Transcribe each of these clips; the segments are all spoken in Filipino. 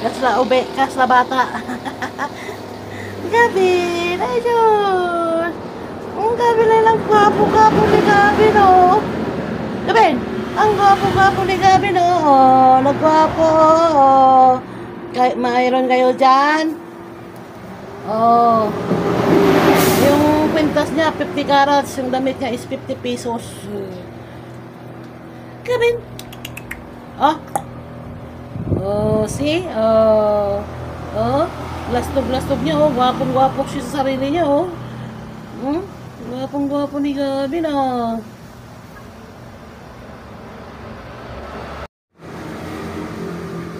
Kasla ube, kasla bata. Gavin, ay Diyos. Ang Gavin ay lang gwapo-gwapo ni Gavin, oh. Gavin, ang gwapo-gwapo ni Gavin, oh. Nagwapo, oh. Mayroon kayo dyan? Oh. Yung kwintas niya, 50 carats. Yung damit niya is 50 pesos. Gavin. Oh. Oh, see? Oh. Oh. Blastog niya, oh. Gwapong-gwapong siya sa sarili niya, oh. Gwapong-gwapo ni Gavin, oh.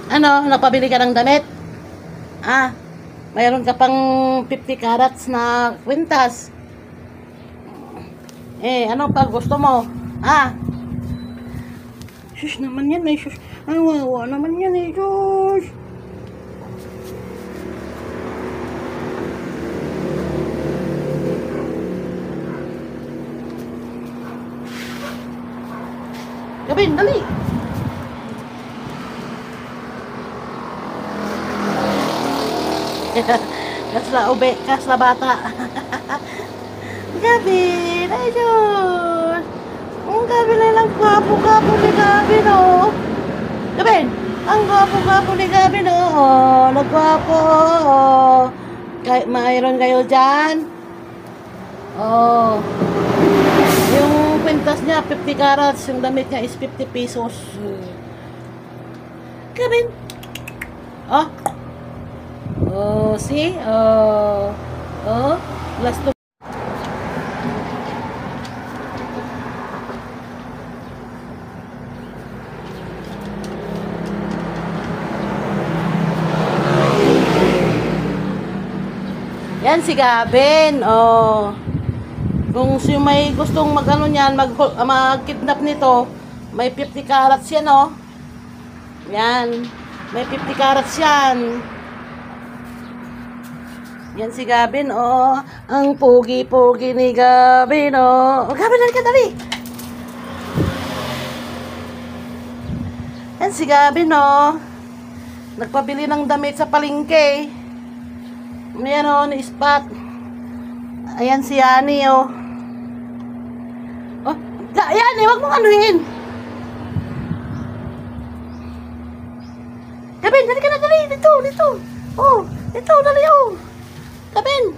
Ano? Napabili ka ng damit? Ah. Mayroon ka pang 50 carats na kwintas. Ano pa gusto mo? Sus naman yan, sus. Ay, wawa naman yan, sus. Gavin, dali. Kasla ube, kasla bata. Gavin, ay Diyos. Ang Gavin ay lang gwapo-gwapo ni Gavin, oh. Gavin, ang gwapo-gwapo ni Gavin, oh. Nagwapo, oh. Mayroon kayo dyan? Oh. Yung kwintas niya, 50 carats. Yung damit niya is 50 pesos. Gavin. Oh. Oh, see? Oh. Oh. Blastog. Yan si Gavin. Oh. Kung si may gustong mag-ano niyan, mag-kidnap nito, may 50 carats yan, oh. Yan. May 50 carats yan. Yan si Gavin, oh. Ang pogi-pogi ni Gavin, oh. Oh, Gavin, dali ka, dali. Yan si Gavin, oh. Nagpabili ng damit sa palengke. Ayan, oh, ni-spot. Ayan si Yani, oh. Oh, Yani, wag mong anuhin. Gavin, dali ka na, dali. Dito. Oh, dito, dali, oh. Gavin.